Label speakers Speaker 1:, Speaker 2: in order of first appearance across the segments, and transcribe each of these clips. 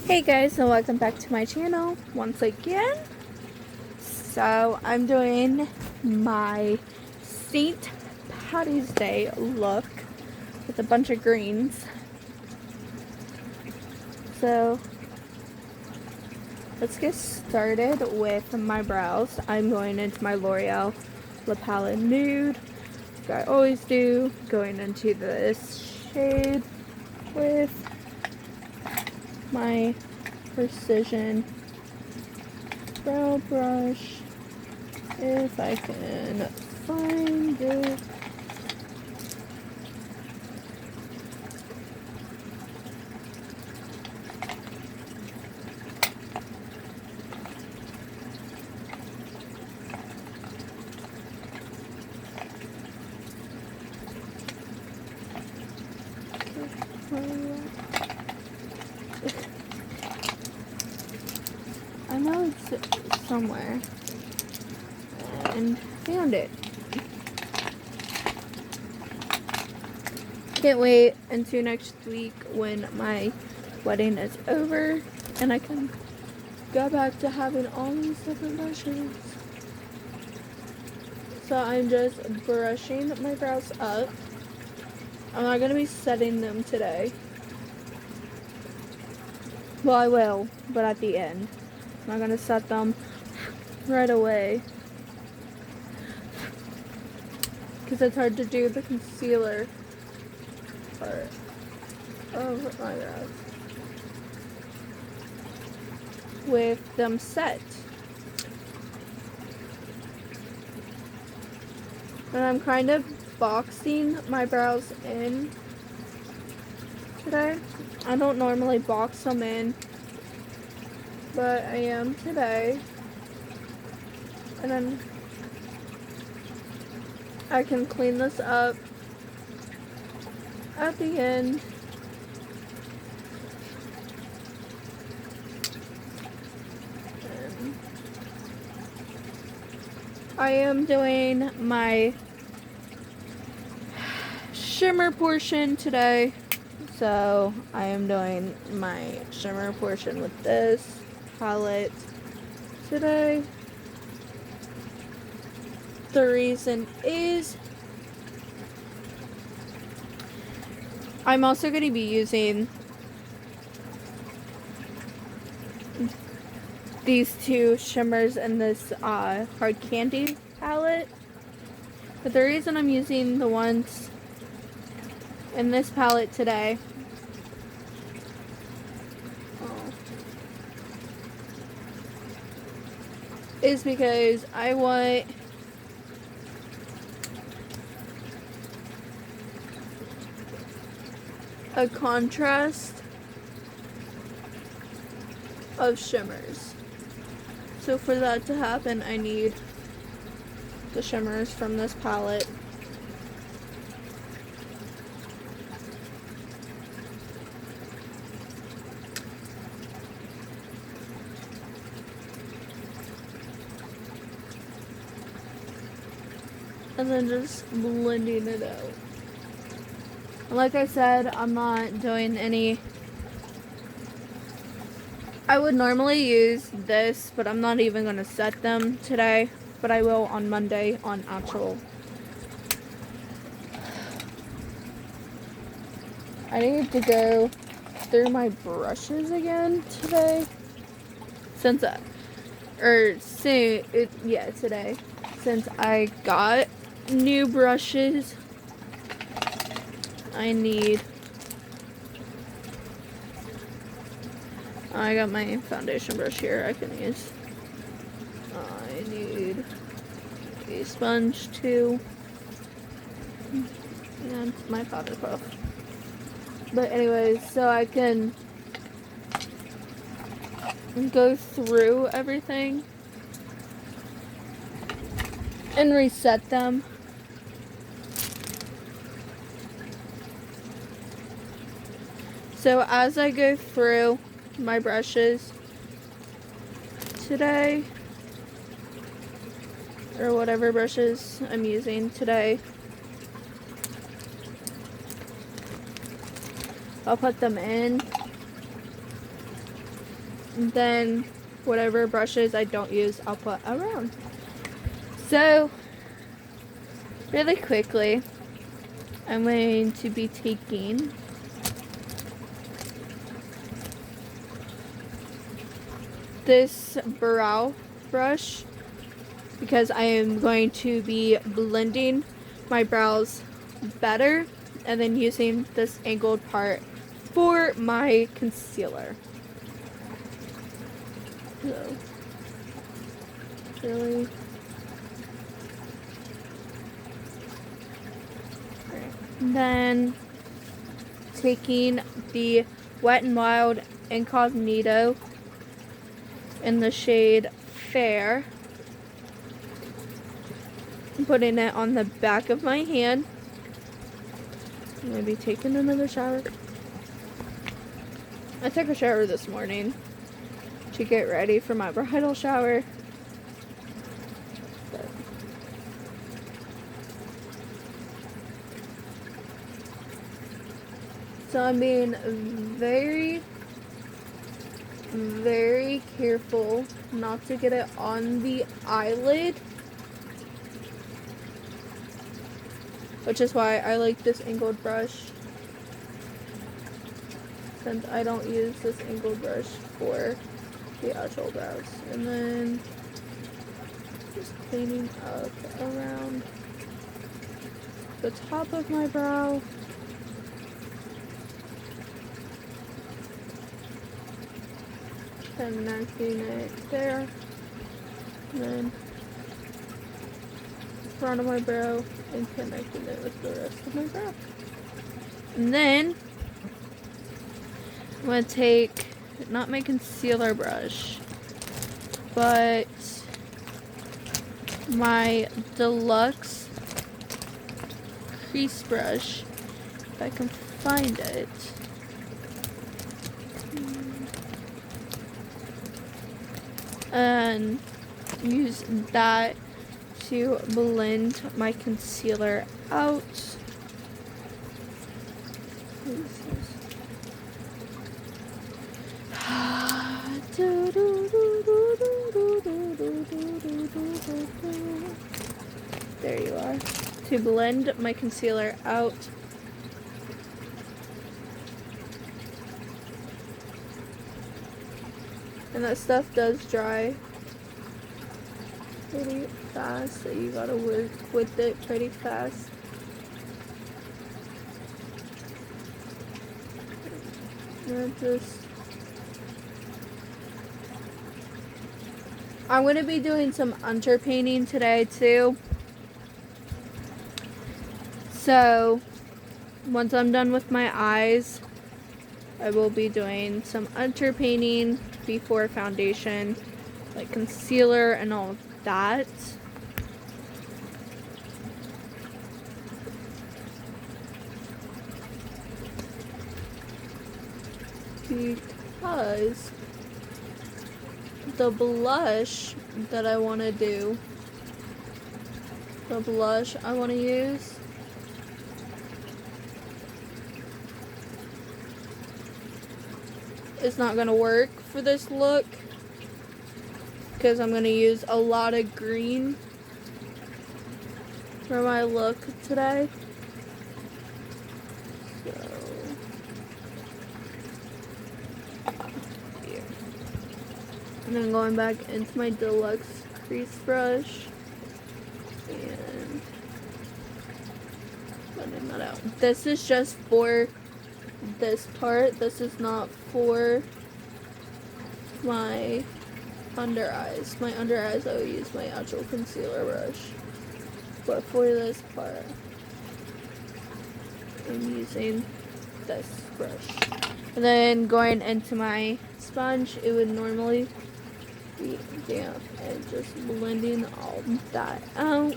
Speaker 1: Hey guys, and welcome back to my channel once again. So I'm doing my St. Patty's Day look with a bunch of greens. So let's get started with my brows. I'm going into my L'Oreal La Palette Nude, like I always do, going into this shade with my Precision brow brush, if I can find it. I know it's somewhere, and found it. Can't wait until next week when my wedding is over and I can go back to having all these different brushes. So I'm just brushing my brows up. I'm not going to be setting them today. Well, I will, but at the end. I'm not going to set them right away, because it's hard to do the concealer part of my brows with them set. And I'm kind of boxing my brows in today. I don't normally box them in, but I am today. And then I can clean this up at the end. And I am doing my shimmer portion today. So I am doing my shimmer portion with this palette today. The reason is I'm also going to be using these two shimmers in this hard candy palette. But the reason I'm using the ones in this palette today is because I want a contrast of shimmers. So for that to happen, I need the shimmers from this palette. And then just blending it out. Like I said, I'm not doing any. I would normally use this, but I'm not even going to set them today. But I will on Monday on actual. I need to go through my brushes again today. Today. Since I got new brushes, I got my foundation brush here I can use. I need a sponge too. And my powder puff. But anyways, so I can go through everything and reset them. So as I go through my brushes today, or whatever brushes I'm using today, I'll put them in And then whatever brushes I don't use, I'll put around. So, really quickly, I'm going to be taking this brow brush because I am going to be blending my brows better and then using this angled part for my concealer. So, really. And then taking the Wet n Wild Incognito in the shade Fair, putting it on the back of my hand. Maybe taking another shower. I took a shower this morning to get ready for my bridal shower. So I'm being very, very careful not to get it on the eyelid, which is why I like this angled brush, since I don't use this angled brush for the actual brows. And then just cleaning up around the top of my brow. Connecting it there, and then front of my brow and connecting it with the rest of my brow. And then I'm going to take, not my concealer brush, but my deluxe crease brush, if I can find it. And use that to blend my concealer out. There you are. To blend my concealer out. And that stuff does dry pretty fast, so you gotta work with it pretty fast. And I'm gonna be doing some underpainting today too. So once I'm done with my eyes, I will be doing some underpainting before foundation, like concealer and all of that. Because the blush that I want to do, the blush I want to use, is not going to work for this look because I'm going to use a lot of green for my look today. So, here. And then going back into my deluxe crease brush and blending that out. This is just for this part. This is not for my under eyes. My under eyes, I will use my actual concealer brush. But for this part, I'm using this brush. And then going into my sponge, it would normally be damp, and just blending all that out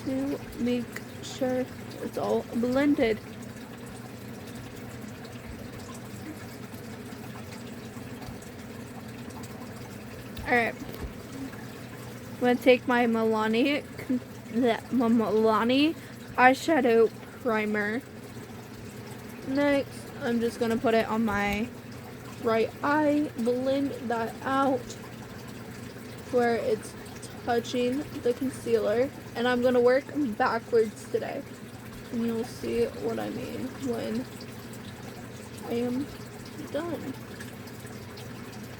Speaker 1: to make sure it's all blended. Alright, I'm going to take my Milani eyeshadow primer. Next, I'm just going to put it on my right eye, blend that out where it's touching the concealer, and I'm gonna work backwards today, and you'll see what I mean when I am done.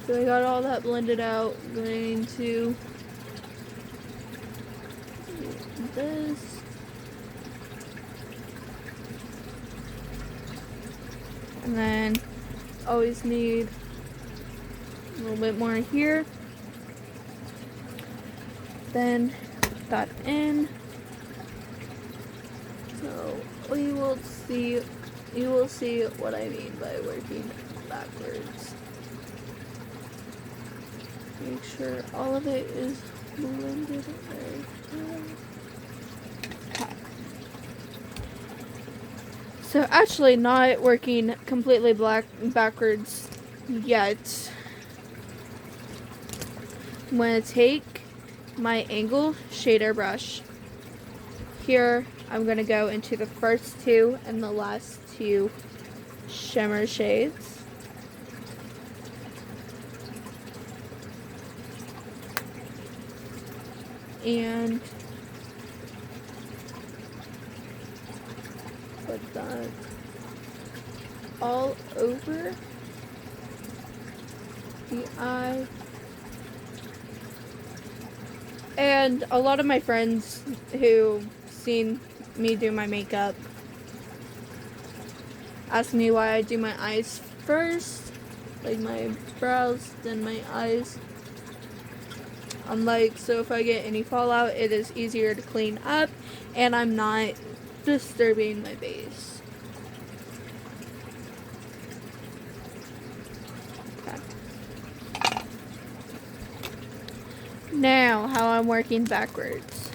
Speaker 1: So I got all that blended out. I'm going to do this. And then always need a little bit more here. Then put that in. So you will see what I mean by working backwards. Make sure all of it is blended very well. Okay. So actually not working completely backwards yet. I'm going to take my angle shader brush. Here I'm going to go into the first two and the last two shimmer shades. And put that all over the eye. And a lot of my friends who've seen me do my makeup ask me why I do my eyes first, like my brows, then my eyes. I'm like, so if I get any fallout, it is easier to clean up, and I'm not disturbing my base. Okay. Now, how I'm working backwards.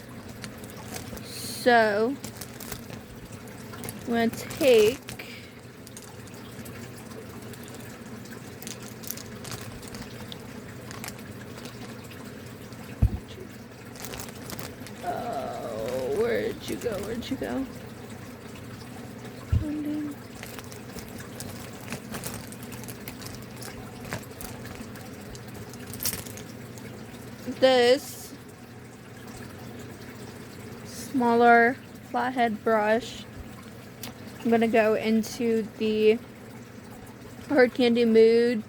Speaker 1: So, I'm going to take where'd you go? Blending. This smaller flathead brush, I'm gonna go into the Hard Candy moods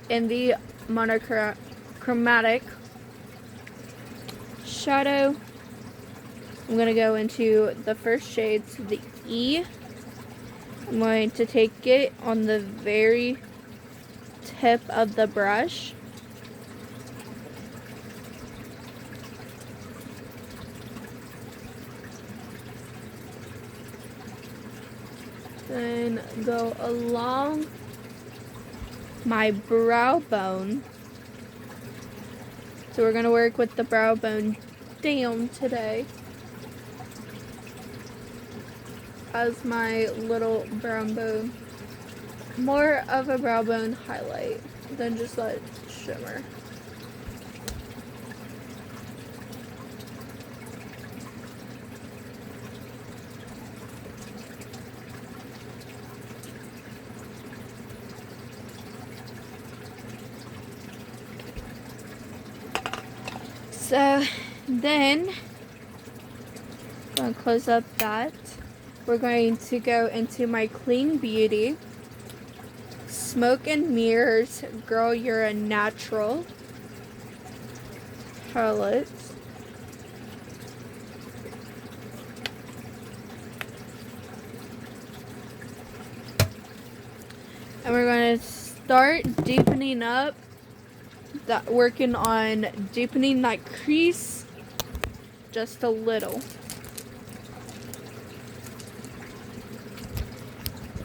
Speaker 1: in the monochromatic shadow. I'm going to go into the first shade, so the E. I'm going to take it on the very tip of the brush. Then go along my brow bone. So we're going to work with the brow bone down today as my little brow bone. More of a brow bone highlight than just that shimmer. So then, I'm going to close up that. We're going to go into my Clean Beauty Smoke and Mirrors Girl You're a Natural palette. And we're going to start deepening up that, working on deepening that crease just a little.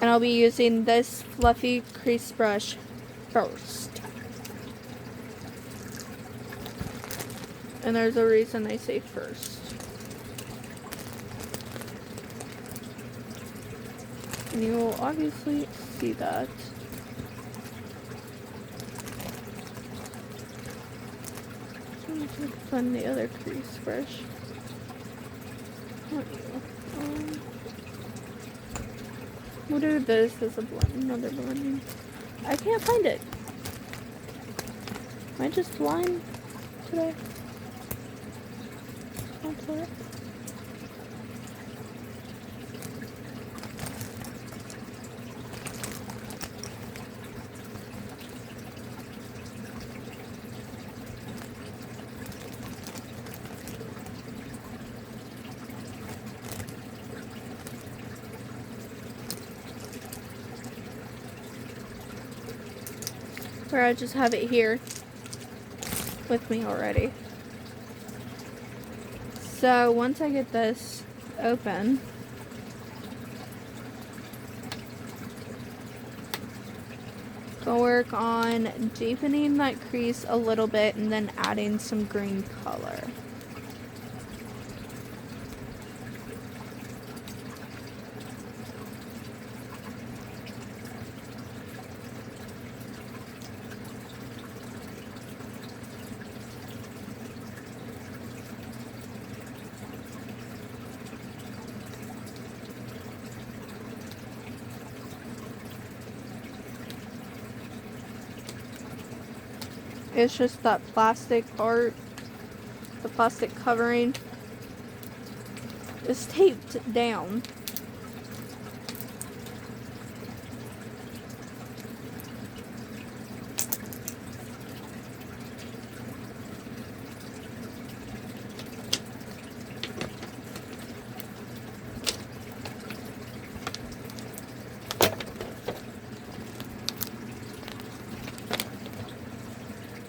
Speaker 1: And I'll be using this fluffy crease brush first. And there's a reason I say first. And you will obviously see that. Find the other crease brush. Not you. We'll do this as a blend, another blending. I can't find it. Am I just blind today? That's it. Or I just have it here with me already. So once I get this open, I'll work on deepening that crease a little bit and then adding some green color. It's just that plastic part, the plastic covering is taped down.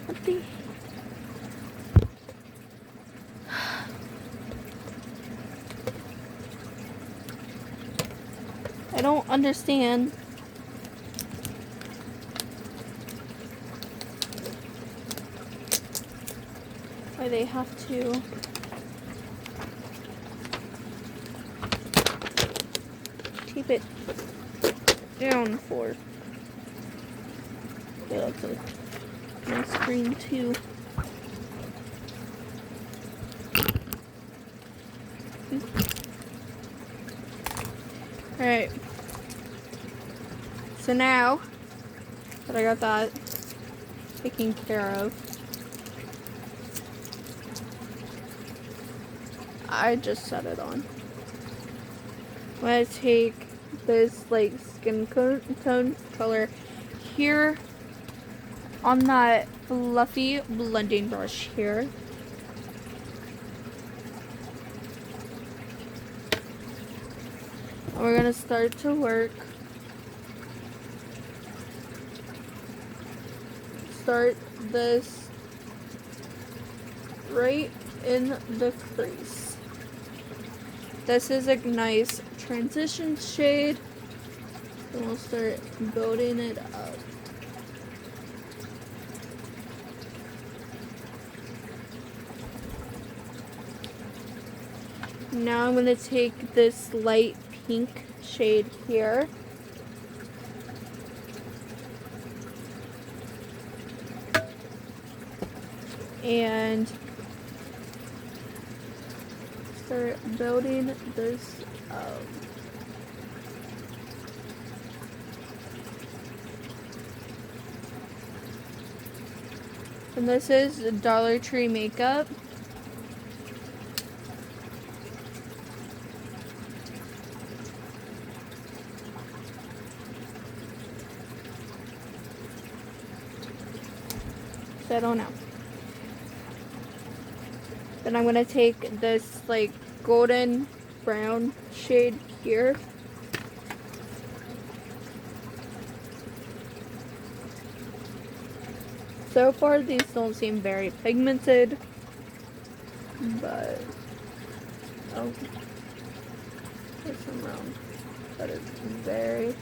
Speaker 1: What the? I don't understand why they have to keep it down for. Yeah, that's a nice screen too. Alright. So now that I got that taken care of, I just set it on. I'm gonna take this like skin tone color here on that fluffy blending brush here. And we're gonna start to work. Start this right in the crease. This is a nice transition shade, and we'll start building it up. Now I'm going to take this light pink shade here. And start building this up. And this is Dollar Tree makeup. So I don't know. Then I'm gonna take this like golden brown shade here. So far these don't seem very pigmented, but oh, there's some brown that is very,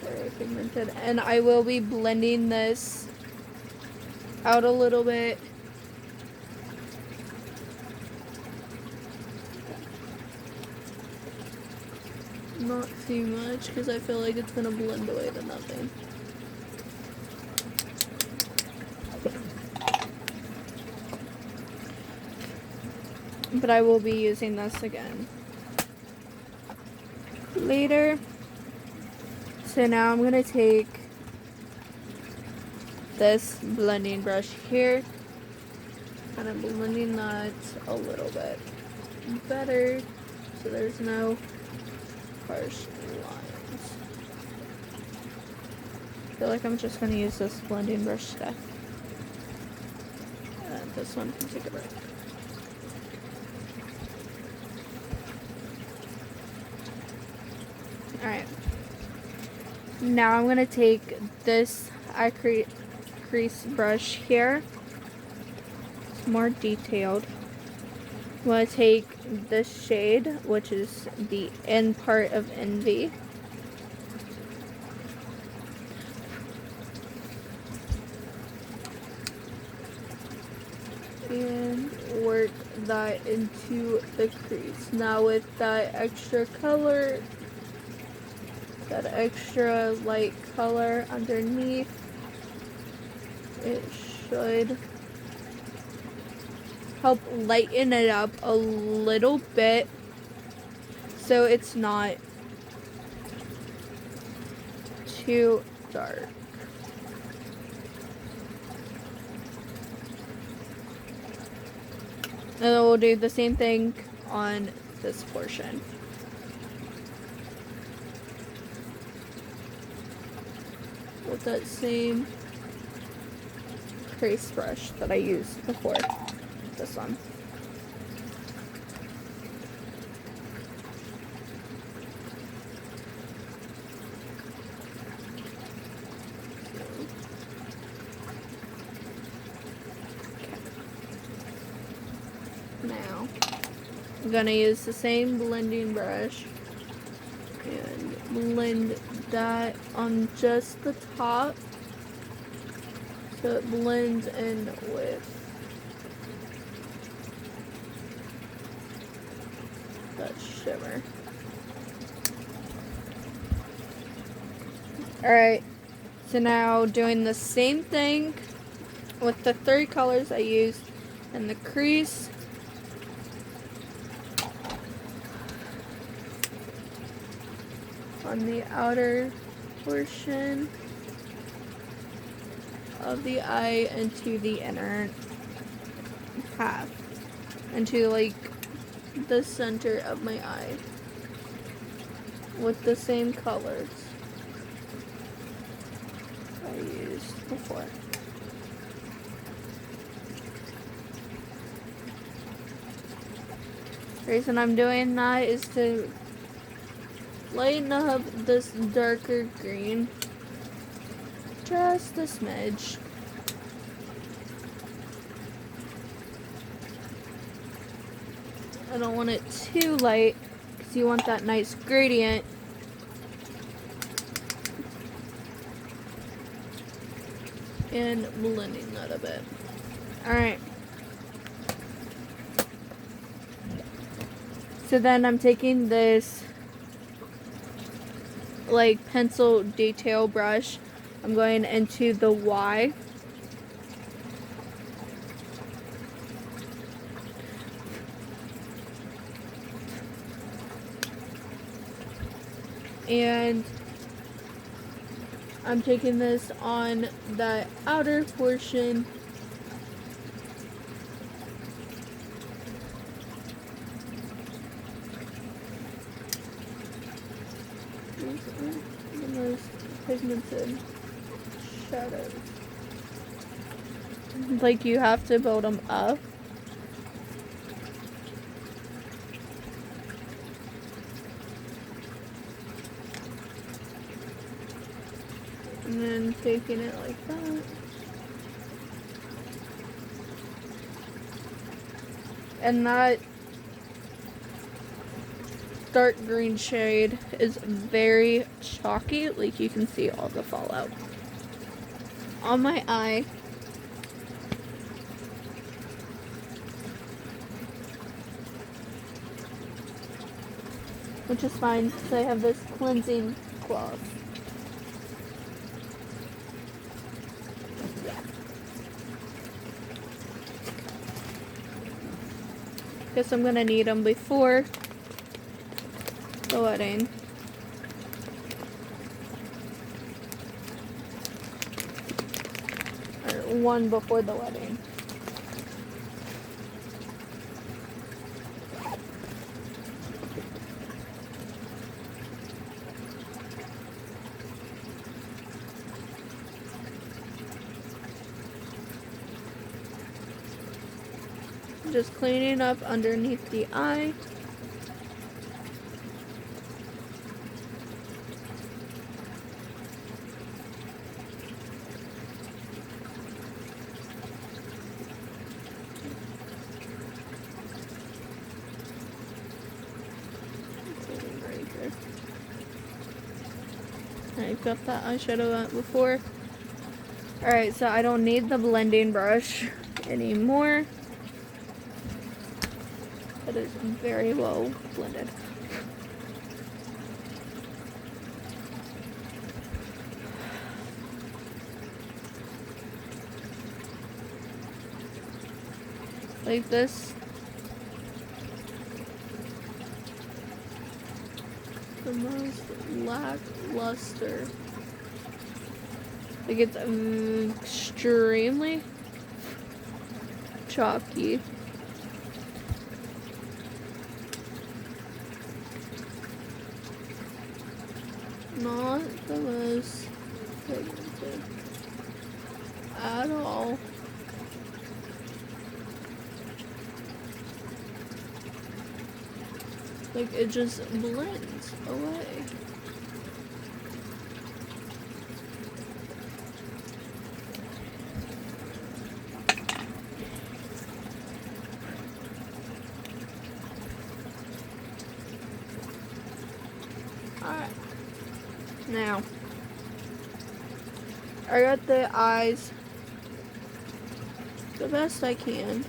Speaker 1: very pigmented. And I will be blending this out a little bit. Not too much, because I feel like it's gonna blend away to nothing. But I will be using this again later. So now I'm gonna take this blending brush here, kind of blending that a little bit better so there's no harsh lines. I feel like I'm just going to use this blending brush stuff. And this one can take a break. Alright. Now I'm going to take this eye crease brush here. It's more detailed. I'm going to take this shade, which is the end part of Envy. And work that into the crease. Now with that extra color, that extra light color underneath, it should help lighten it up a little bit so it's not too dark. And then we'll do the same thing on this portion. With that same crease brush that I used before. This one. Now, I'm gonna use the same blending brush and blend that on just the top so it blends in with that shimmer. Alright, so now doing the same thing with the 3 colors I used in the crease. On the outer portion of the eye into the inner half, into like the center of my eye with the same colors I used before. The reason I'm doing that is to lighten up this darker green just a smidge. I don't want it too light because you want that nice gradient. And blending that a bit. Alright. So then I'm taking this like pencil detail brush. I'm going into the Y. And I'm taking this on the outer portion. These are the most pigmented shadows. Like you have to build them up. And then taking it like that. And that dark green shade is very chalky, like you can see all the fallout on my eye. Which is fine because I have this cleansing cloth. Guess I'm gonna need them before the wedding. one before the wedding. Just cleaning up underneath the eye. I've got that eyeshadow out before. Alright, so I don't need the blending brush anymore. It is very well blended. Like this. The most lackluster. Like it's extremely chalky. Not the most pigmented at all. Like it just blends away. Alright. Now, I got the eyes the best I can.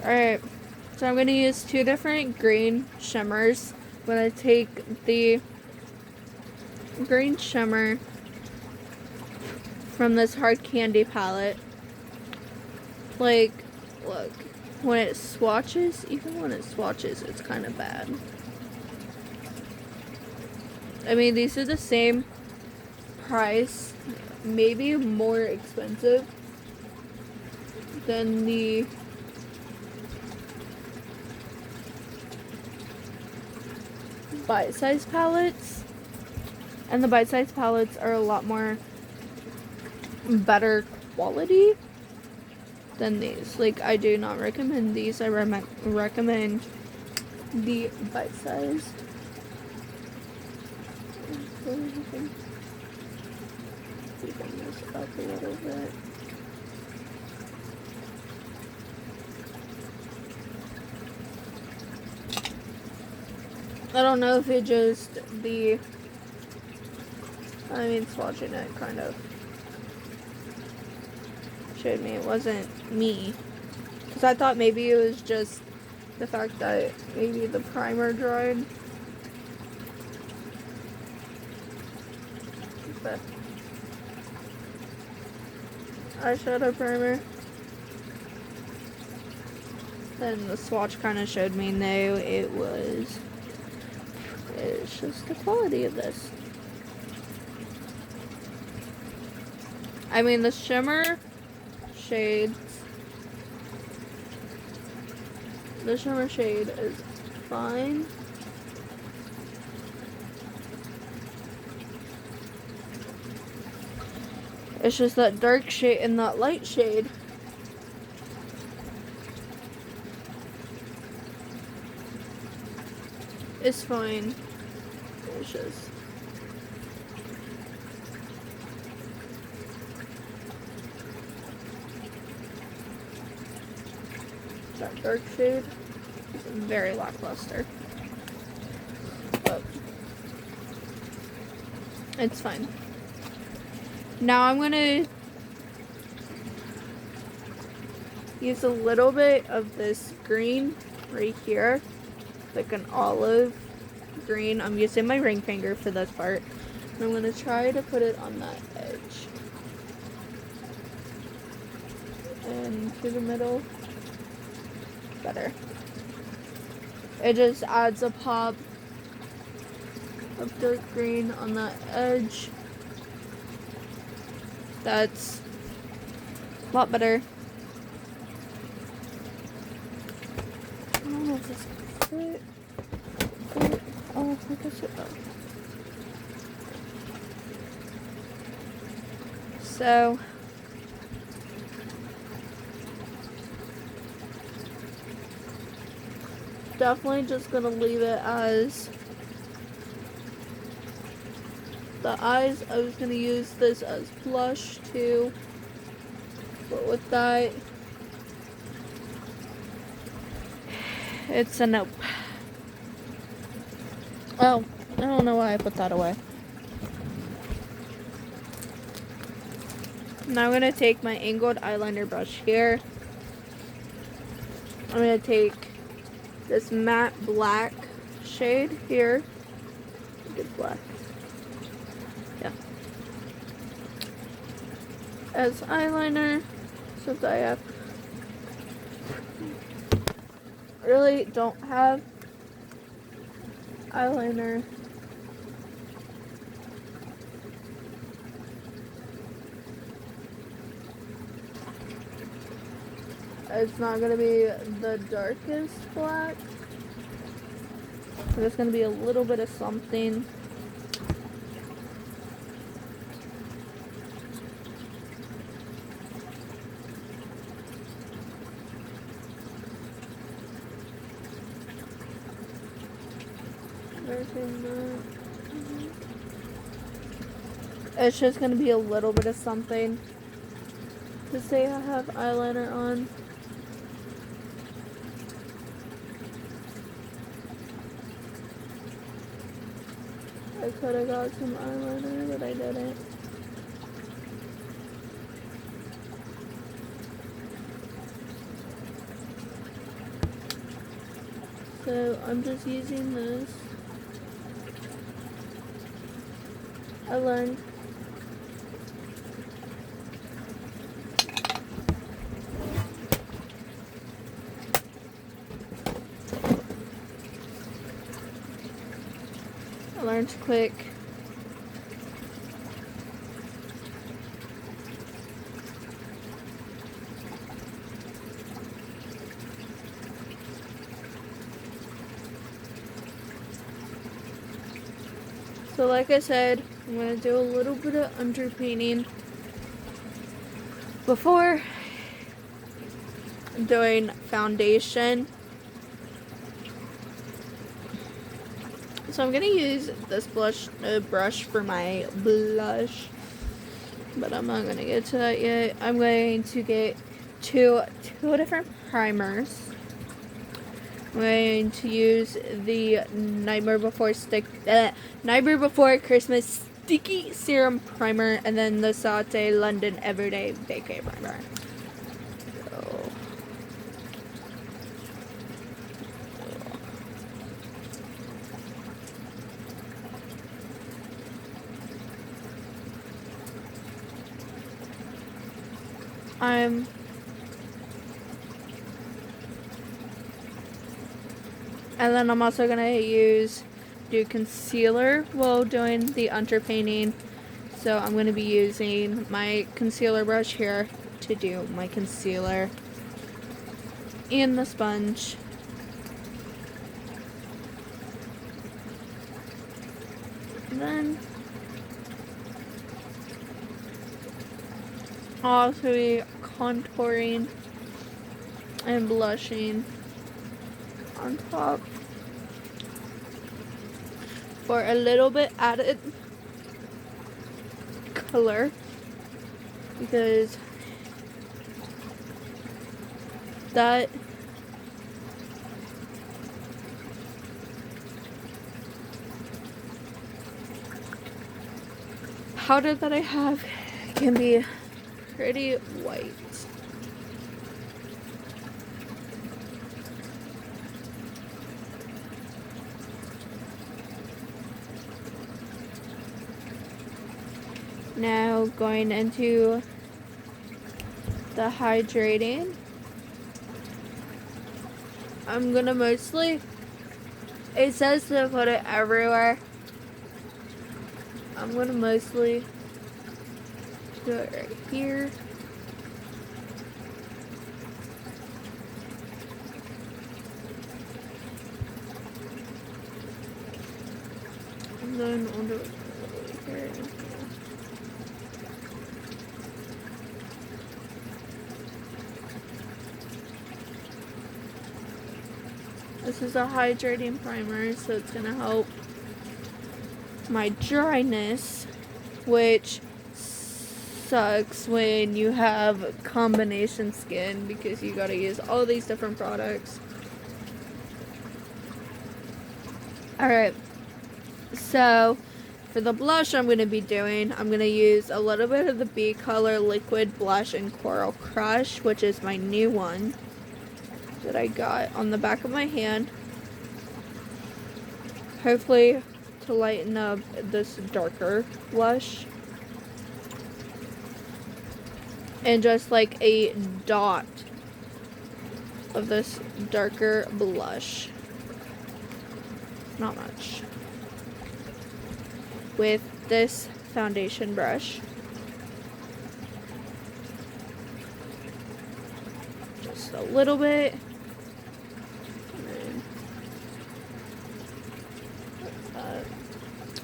Speaker 1: Alright, so I'm going to use two different green shimmers. I'm going to take the green shimmer from this hard candy palette. Like, look, when it swatches, even when it swatches, it's kind of bad. I mean, these are the same price, maybe more expensive than the bite-size palettes, and the bite-size palettes are a lot more better quality than these. Like, I do not recommend these. I recommend the bite-sized. Deepen this up a little bit. I don't know if it just swatching it kind of showed me it wasn't me. Because I thought maybe it was just the fact that maybe the primer dried. But eyeshadow primer. Then the swatch kind of showed me no, it's just the quality of this. I mean, the shimmer shades, the shimmer shade is fine. It's just that dark shade and that light shade is fine. It's just that dark shade is very lackluster, but it's fine. Now I'm gonna use a little bit of this green right here, like an olive green. I'm using my ring finger for this part, and I'm gonna try to put it on that edge and to the middle. better. It just adds a pop of dark green on the edge. That's a lot better. I don't know if this fit. Oh, I guess it does. So definitely just gonna leave it as the eyes. I was gonna use this as blush too, but with that, it's a nope. Oh, I don't know why I put that away. Now I'm gonna take my angled eyeliner brush here. I'm gonna take this matte black shade here. Good black. Yeah. As eyeliner, since I really don't have eyeliner. It's not gonna be the darkest black. There's gonna be a little bit of something. It's just gonna be a little bit of something to say I have eyeliner on. I could have got some eyeliner, but I didn't. So I'm just using this. I learned quick. So like I said, I'm going to do a little bit of underpainting before doing foundation. So I'm going to use this brush for my blush, but I'm not going to get to that yet. I'm going to get two different primers. I'm going to use the Nightmare Before Christmas Sticky Serum Primer, and then the Saute London Everyday Vacay Primer. So, and then I'm also gonna do concealer while doing the underpainting. So I'm gonna be using my concealer brush here to do my concealer and the sponge. And then I'll also be contouring and blushing on top for a little bit added color, because that powder that I have can be pretty white. Now going into the hydrating. I'm gonna mostly, it says to put it everywhere. I'm gonna mostly do it right here. And then I'll do it here. This is a hydrating primer, so it's gonna help my dryness, which sucks when you have combination skin because you gotta use all these different products. Alright, so for the blush I'm gonna be doing, I'm gonna use a little bit of the B Color Liquid Blush in Coral Crush, which is my new one that I got on the back of my hand. Hopefully to lighten up this darker blush. And just like a dot of this darker blush. Not much. With this foundation brush. Just a little bit.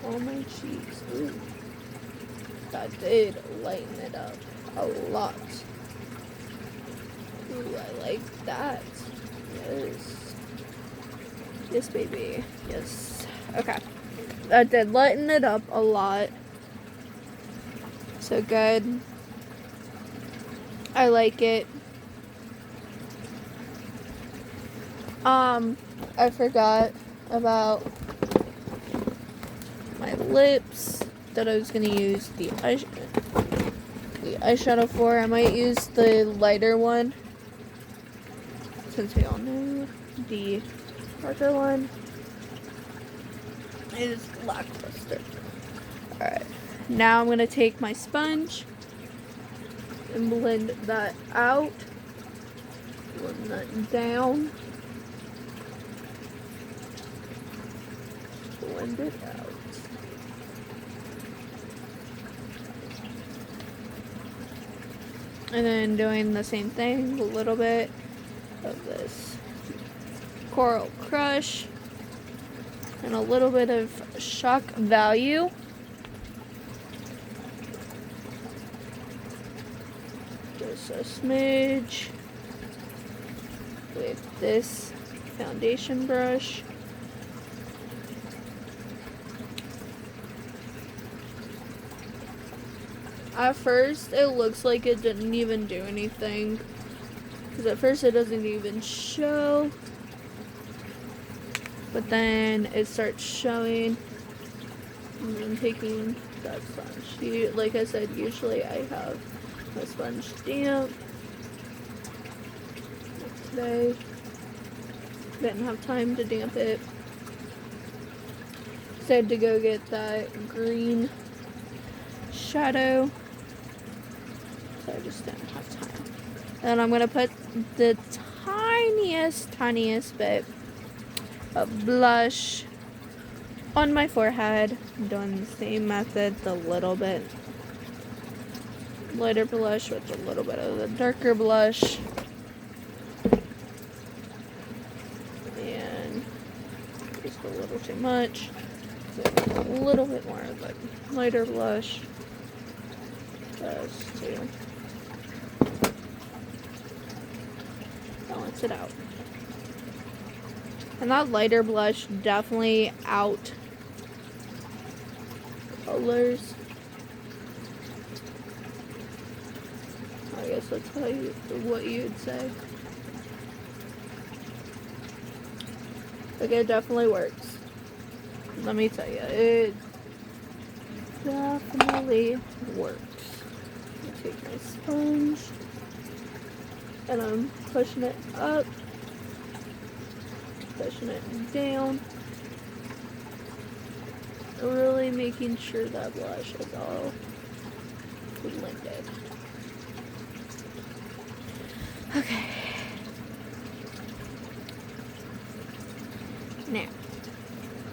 Speaker 1: On my cheeks. Ooh. That did lighten it up a lot. Ooh, I like that. Yes. Yes, baby. Yes. Okay. That did lighten it up a lot. So good. I like it. I forgot about my lips that I was gonna use the eyeshadow for. I might use the lighter one since we all know the darker one is lackluster. Alright, now I'm gonna take my sponge and blend that out, blend that down, blend it out. And then doing the same thing, a little bit of this Coral Crush and a little bit of Shock Value. Just a smidge with this foundation brush. At first, it looks like it didn't even do anything. Because at first, it doesn't even show. But then it starts showing. And then taking that sponge. Like I said, usually I have my sponge damp. Today, didn't have time to damp it. So I had to go get that green shadow. So I just didn't have time. And I'm gonna put the tiniest bit of blush on my forehead. I'm doing the same method, the little bit lighter blush with a little bit of the darker blush. And just a little too much. So a little bit more of a lighter blush. Just to balance it out. And that lighter blush definitely out colors. I guess that's what you'd say. Like, it definitely works. Let me tell you, it definitely works. I take my sponge and I'm pushing it up, pushing it down, really making sure that blush is all blended. Okay. Now,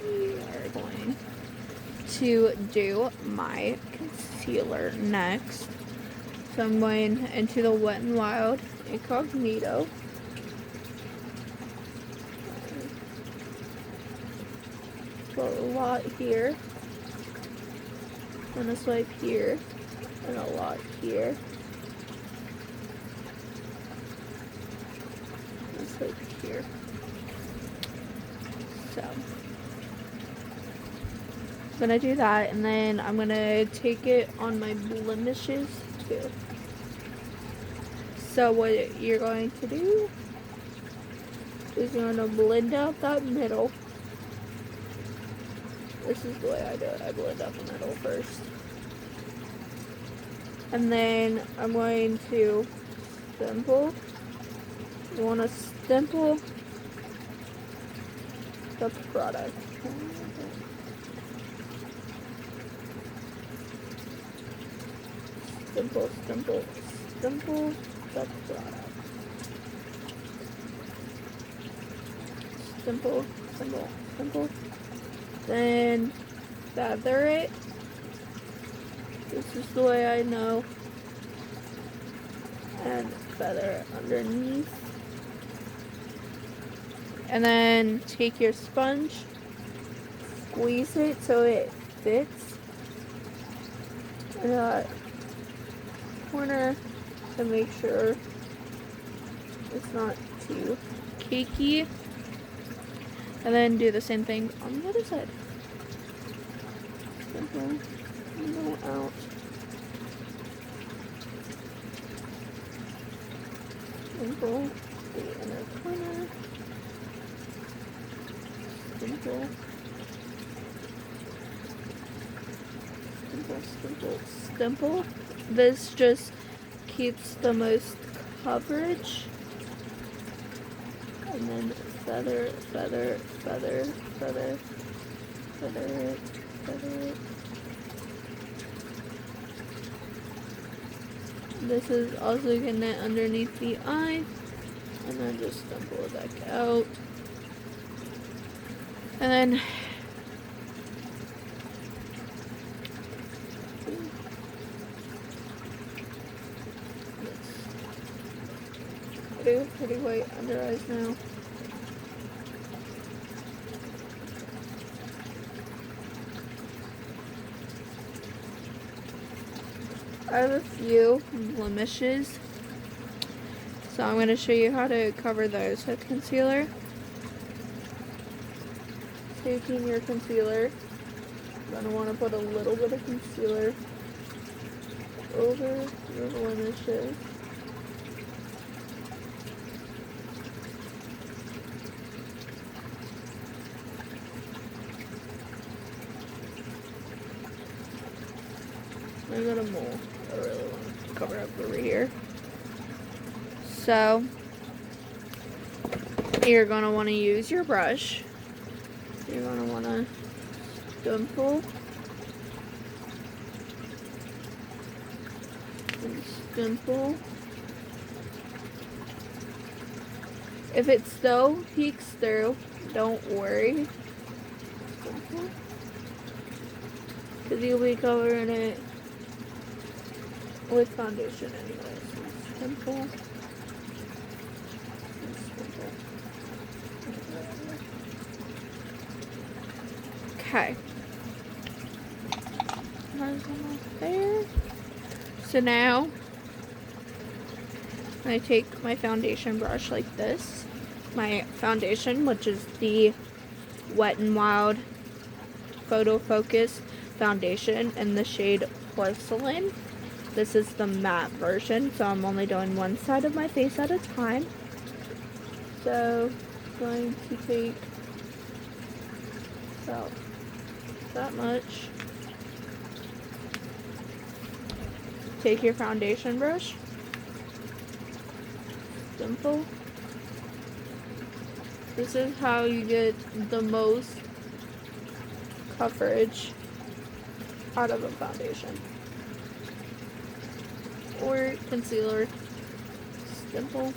Speaker 1: we are going to do my concealer next. So I'm going into the Wet n Wild Incognito. Put a lot here. I'm gonna swipe here. And a lot here. And swipe here. So I'm gonna do that, and then I'm gonna take it on my blemishes too. So what you're going to do is you're gonna blend out that middle. This is the way I do it. I blend out the middle first. And then I'm going to stipple. You want to stipple the product. Stipple, stipple, stipple the product. Stipple, stipple, stipple. Then feather it. This is the way I know. And feather it underneath. And then take your sponge, squeeze it so it fits in that corner to make sure it's not too cakey. And then do the same thing on the other side. Simple. Go out. Simple. The inner corner. Simple. Simple, simple, simple. This just keeps the most coverage. And then feather, feather, feather, feather, feather, feather. This is also gonna underneath the eye, and then just stipple it back out. And then pretty white under eyes now. I have a few blemishes, so I'm going to show you how to cover those with concealer. Taking your concealer, you're going to want to put a little bit of concealer over your blemishes. I got a mole I really want to cover up over here. So, you're going to want to use your brush. You're going to want to stipple and stipple. If it still peeks through, don't worry. Stipple. Because you'll be covering it with foundation anyways. Stipple. And stipple. Okay. There's enough there. So now I take my foundation brush like this. My foundation, which is the Wet n Wild Photo Focus foundation in the shade Porcelain. This is the matte version, so I'm only doing one side of my face at a time. So I'm going to take about that much. Take your foundation brush. Simple. This is how you get the most coverage out of a foundation or concealer. Simple.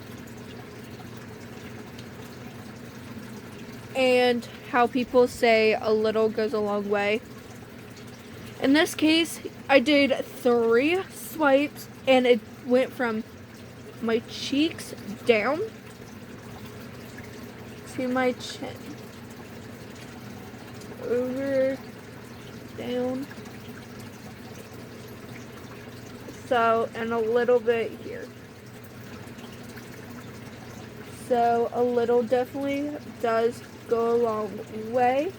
Speaker 1: and how people say a little goes a long way. In this case, I did 3 swipes and it went from my cheeks down to my chin. Over, down. So, and a little bit here. So, a little definitely does go a long way.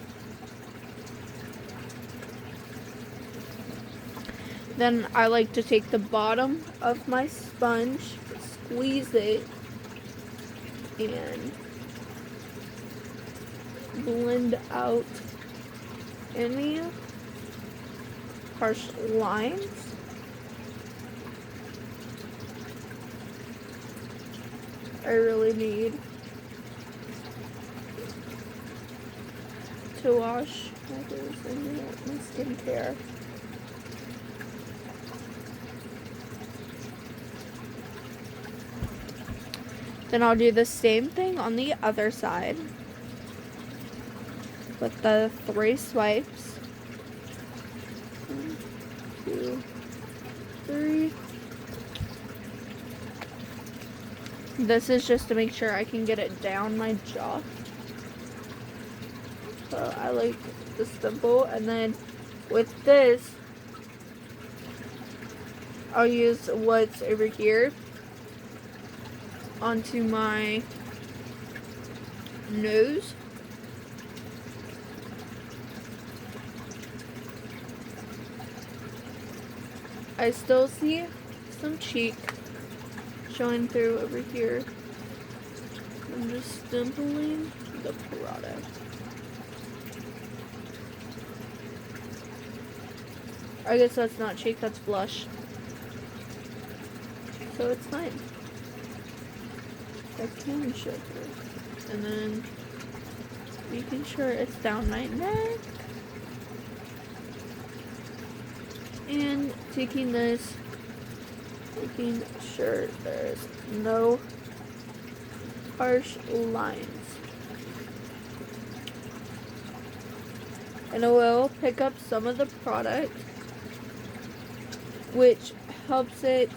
Speaker 1: Then I like to take the bottom of my sponge, squeeze it, and blend out any harsh lines. I really need to wash my skincare. Then I'll do the same thing on the other side with the 3 swipes. 1, 2, 3. This is just to make sure I can get it down my jaw. So I like the simple, and then with this, I'll use what's over here onto my nose. I still see some cheek showing through over here. I'm just dimpling the product. I guess that's not cheek, that's blush. So it's fine. I can show through. And then making sure it's down my neck. And taking this, making sure there's no harsh lines. And I will pick up some of the product, which helps it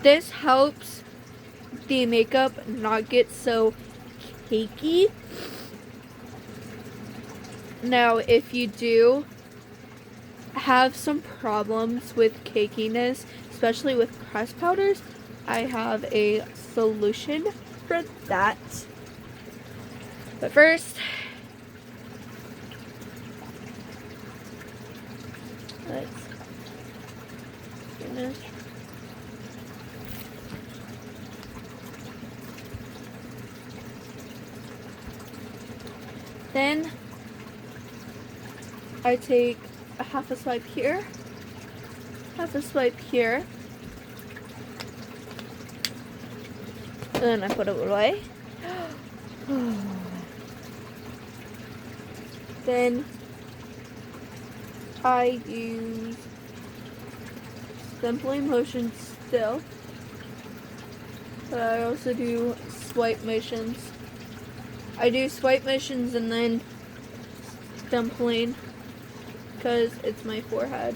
Speaker 1: this helps the makeup not get so cakey. Now, if you do have some problems with cakiness, especially with pressed powders, I have a solution for that. But first, let's finish. Then I take a half a swipe here, half a swipe here, and then I put it away. Then I use dimpling motions still, but I also do swipe motions. I do swipe motions and then dimpling because it's my forehead.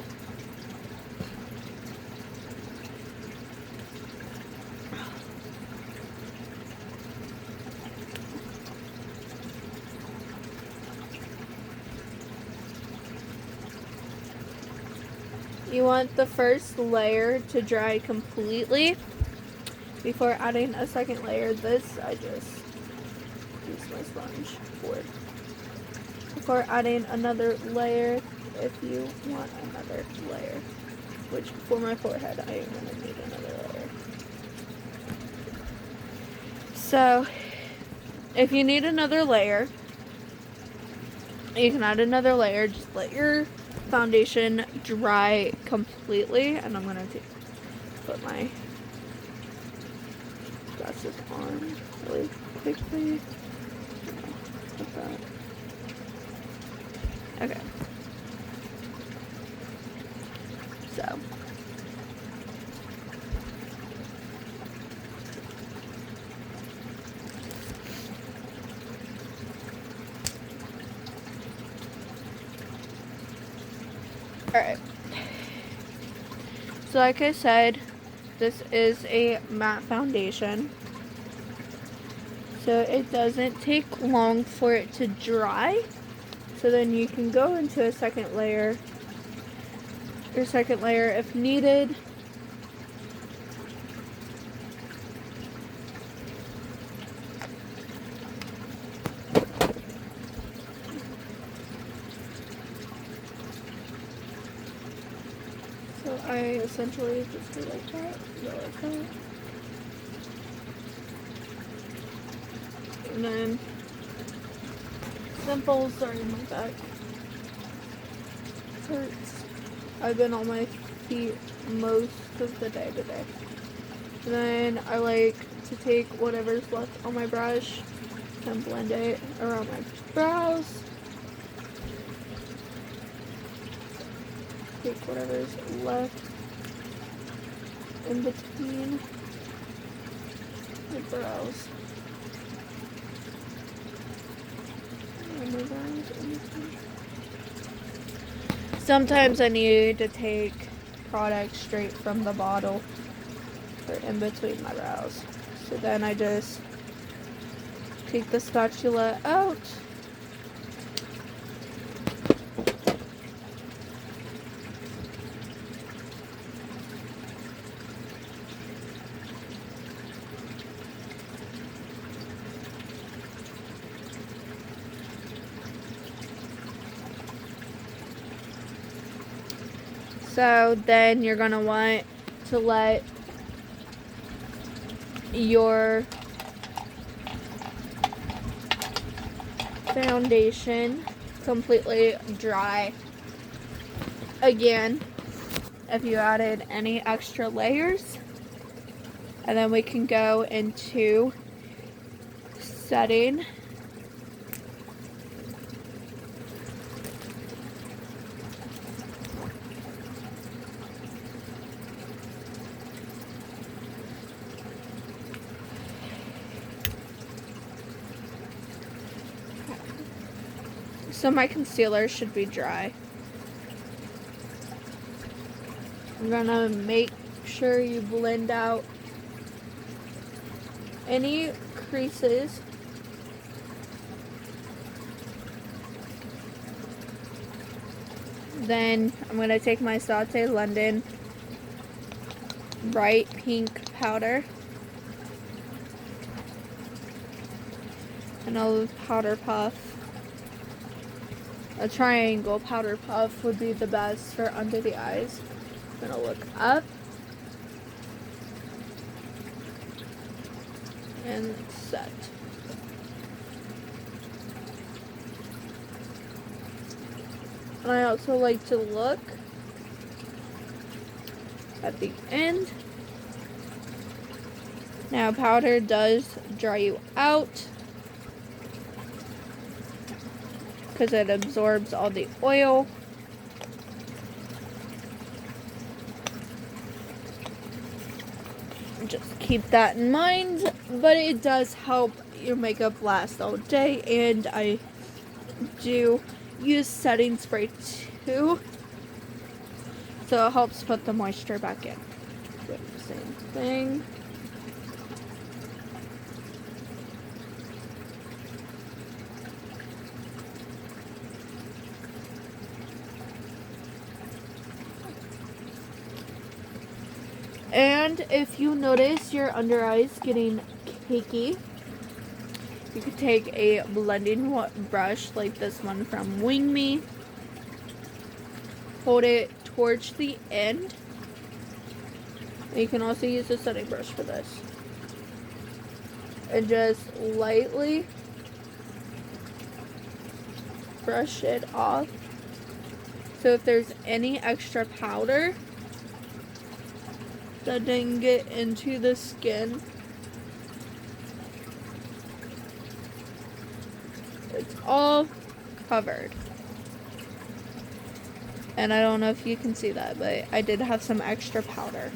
Speaker 1: You want the first layer to dry completely before adding a second layer. This I just use my sponge for. Before adding another layer, if you want another layer, which for my forehead I am going to need another layer. So if you need another layer, you can add another layer. Just let your foundation dry completely, and I'm gonna put my glasses on really quickly. Like that. Okay. So Alright. So like I said, this is a matte foundation. So it doesn't take long for it to dry. So then you can go into a second layer, your second layer if needed. So I essentially just do like that, go like that. And then simple, sorry my back hurts. I've been on my feet most of the day today. And then I like to take whatever's left on my brush and blend it around my brows. Take whatever's left in between my brows. And my brows in between. Sometimes I need to take product straight from the bottle or in between my brows. So then I just take the spatula out. So then you're gonna want to let your foundation completely dry. Again, if you added any extra layers, and then we can go into setting. So my concealer should be dry. I'm gonna make sure you blend out any creases. Then I'm gonna take my Saute London bright pink powder and a powder puff. A triangle powder puff would be the best for under the eyes. I'm gonna look up and set. And I also like to look at the end. Now powder does dry you out because it absorbs all the oil. Just keep that in mind, but it does help your makeup last all day, and I do use setting spray too, so it helps put the moisture back in. Do the same thing. And if you notice your under eyes getting cakey, you could take a blending brush like this one from Wing Me, hold it towards the end, and you can also use a setting brush for this, and just lightly brush it off. So if there's any extra powder that didn't get into the skin, it's all covered. And I don't know if you can see that, but I did have some extra powder.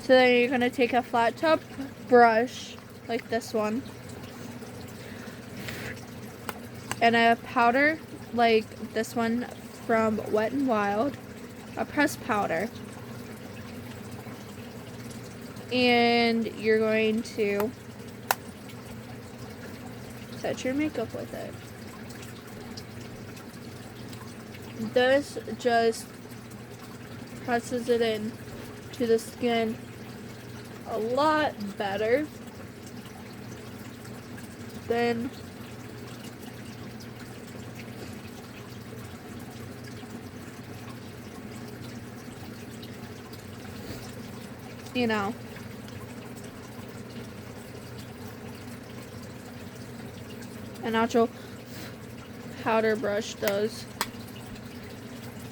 Speaker 1: So then you're gonna take a flat top brush like this one and a powder like this one from Wet n Wild, a pressed powder. And you're going to set your makeup with it. This just presses it in to the skin a lot better than you know, an actual powder brush does.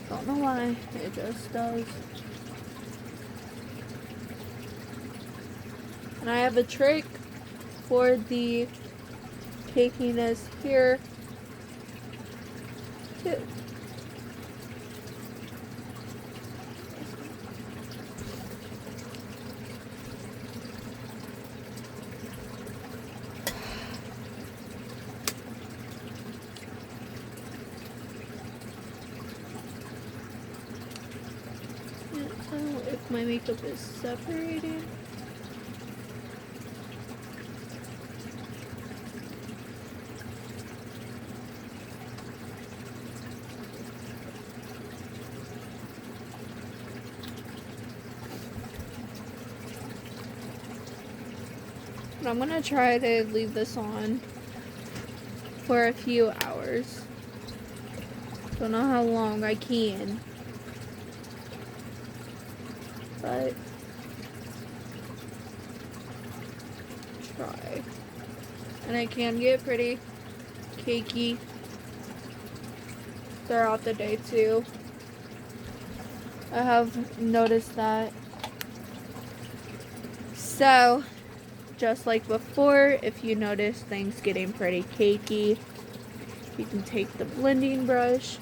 Speaker 1: Don't know why, it just does. And I have a trick for the cakiness here too. So if my makeup is separated, but I'm gonna try to leave this on for a few hours. Don't know how long I can, but try. And it can get pretty cakey throughout the day too. I have noticed that. So, just like before, if you notice things getting pretty cakey, you can take the blending brush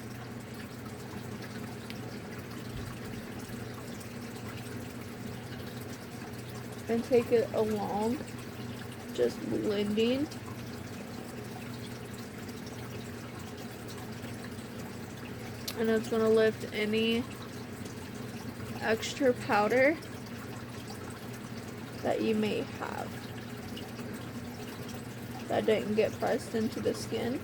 Speaker 1: and take it along, just blending. And it's going to lift any extra powder that you may have that didn't get pressed into the skin.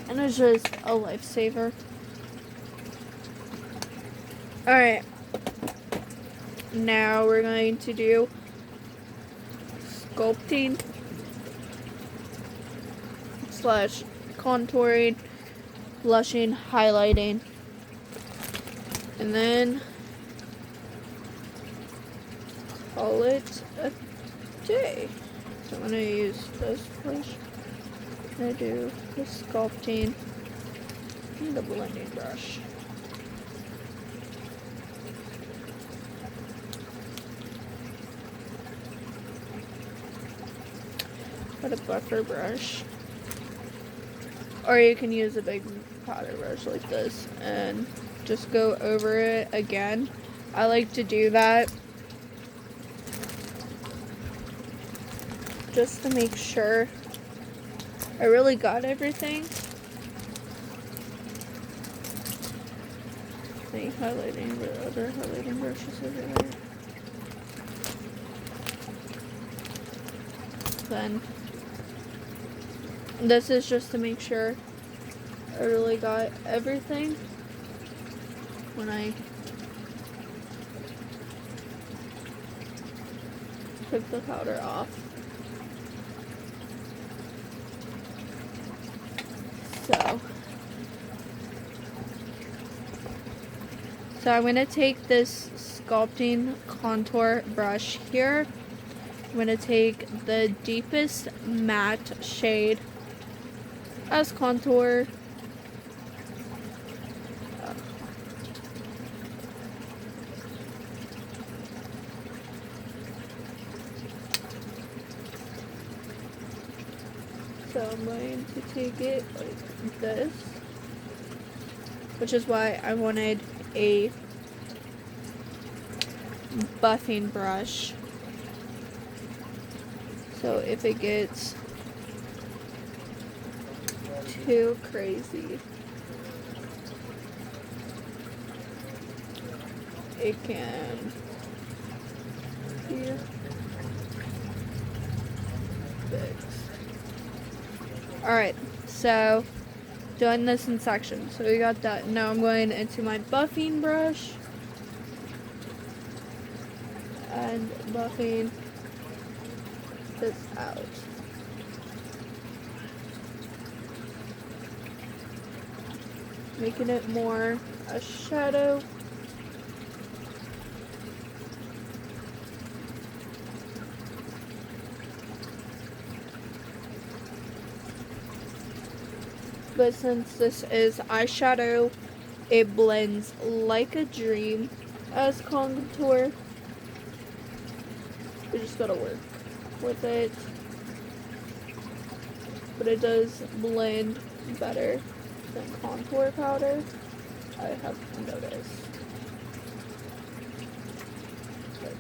Speaker 1: And it's just a lifesaver. Alright. Now we're going to do sculpting slash contouring, blushing, highlighting, and then call it a day. So I'm going to use this brush. I'm going to do the sculpting and the blending brush. Put a buffer brush, or you can use a big powder brush like this and just go over it again. I like to do that just to make sure I really got everything. See, highlighting the other highlighting brushes over there. Then this is just to make sure I really got everything when I took the powder off. So I'm going to take this sculpting contour brush here. I'm going to take the deepest matte shade as contour. So I'm going to take it like this, which is why I wanted a buffing brush. So if it gets too crazy. It can be fixed. Alright, so doing this in sections. So we got that. Now I'm going into my buffing brush and buffing this out. Making it more a shadow. But since this is eyeshadow, it blends like a dream as contour. We just gotta work with it. But it does blend better than contour powder, I have noticed. But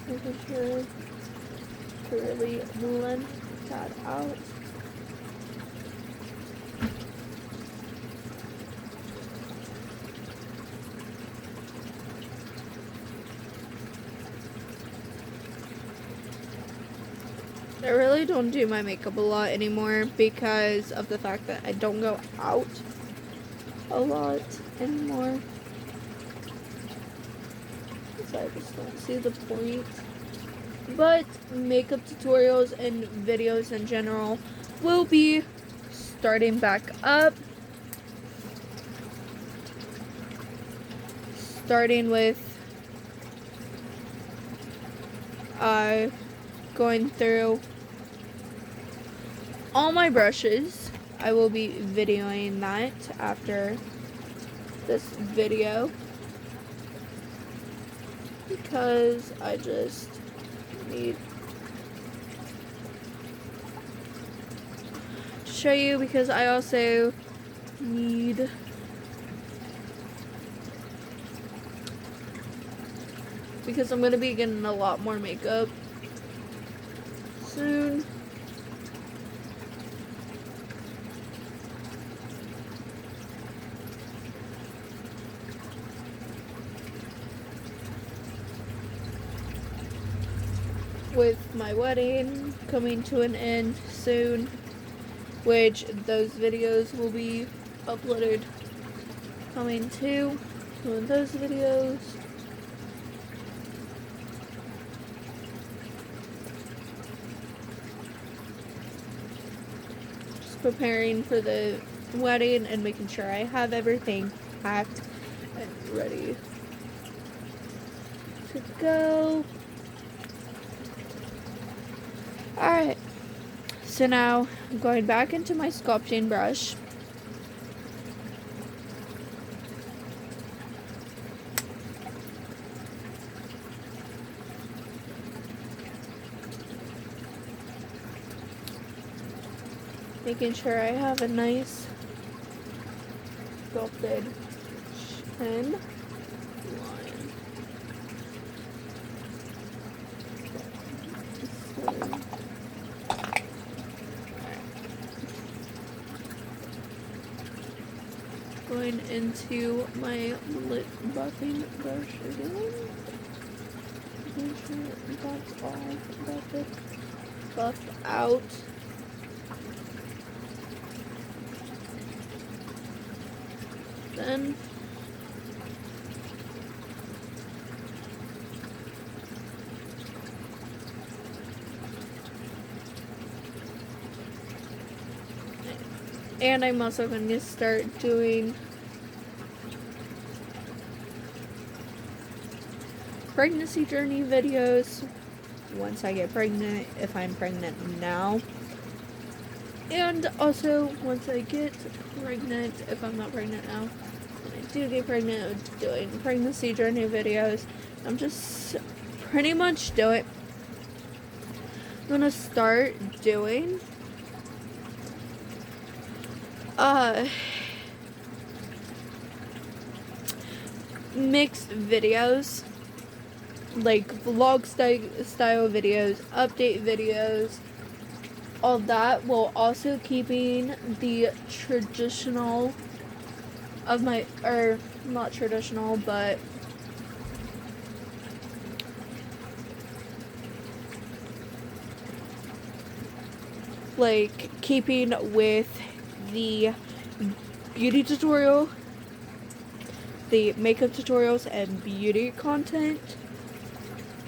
Speaker 1: making sure to really blend that out. I really don't do my makeup a lot anymore because of the fact that I don't go out a lot anymore. So I just don't see the point. But makeup tutorials and videos in general will be starting back up. Starting with going through all my brushes. I will be videoing that after this video because I just need to show you, because I also need because I'm gonna be getting a lot more makeup soon. With my wedding coming to an end soon, which those videos will be uploaded coming to those videos. Just preparing for the wedding and making sure I have everything packed and ready to go. Alright, so now I'm going back into my sculpting brush. Making sure I have a nice sculpted chin line. Going into my lip buffing brush again. Making sure that's all buffed out. Then and I'm also going to start doing pregnancy journey videos once I get pregnant, if I'm pregnant now. And also once I get pregnant, if I'm not pregnant now, when I do get pregnant, I'm doing pregnancy journey videos. I'm just pretty much I'm gonna start doing mixed videos, like vlog style videos, update videos, all that while also keeping the traditional of my, or not traditional, but like keeping with the beauty tutorial, the makeup tutorials, and beauty content.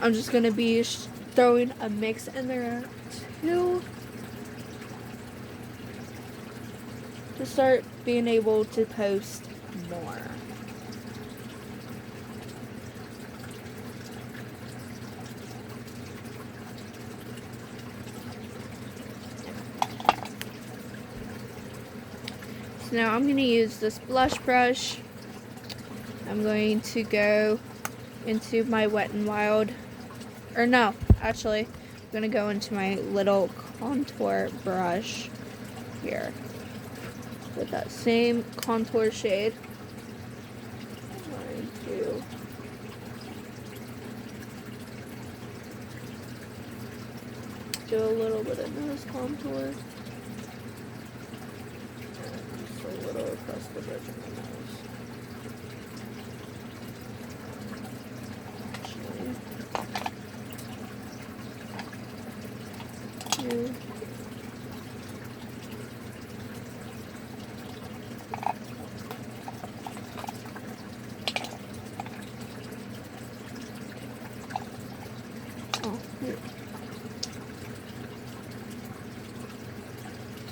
Speaker 1: I'm just gonna be throwing a mix in there too, to start being able to post more. So now I'm going to use this blush brush. I'm going to go into my Wet n Wild, or no, actually, I'm going to go into my little contour brush here with that same contour shade. I'm going to do a little bit of nose contour. And just a little across the bridge of my nose. Actually,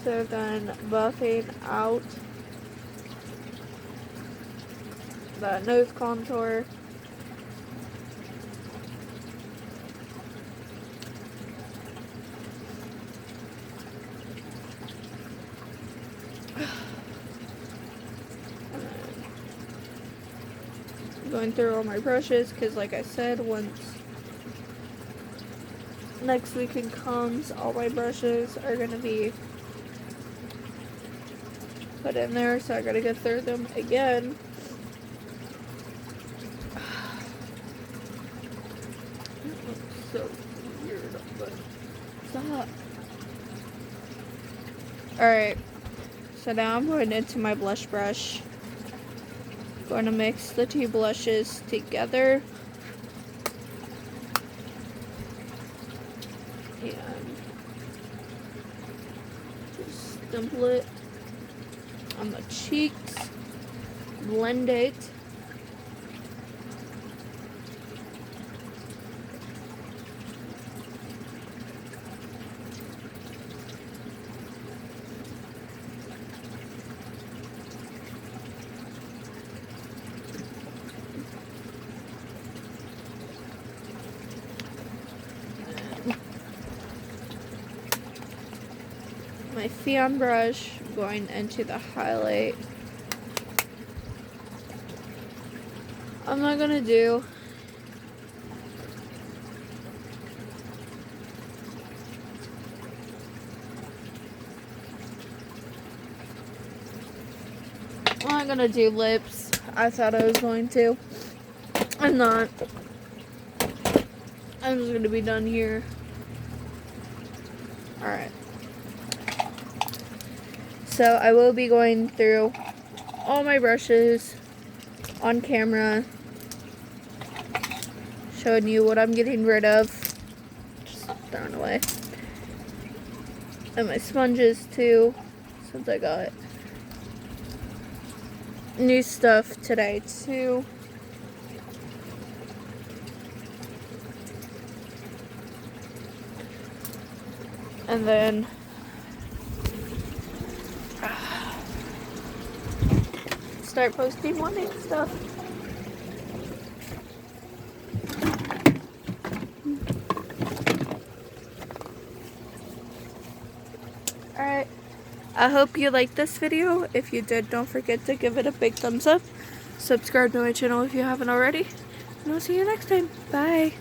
Speaker 1: so then buffing out that nose contour. Going through all my brushes because, like I said, once next weekend comes, all my brushes are going to be put in there, so I gotta go through them again. That looks so weird, but stop. Alright, so now I'm going into my blush brush. Going to mix the two blushes together. And just stipple it on the cheeks, blend it. My fan brush going into the highlight. I'm not gonna do lips. I thought I was going to. I'm not. I'm just gonna be done here. Alright. So I will be going through all my brushes on camera, showing you what I'm getting rid of, just throwing away, and my sponges too, since I got new stuff today too. And then start posting more new stuff. Alright, I hope you liked this video. If you did, don't forget to give it a big thumbs up. Subscribe to my channel if you haven't already. And I'll see you next time. Bye.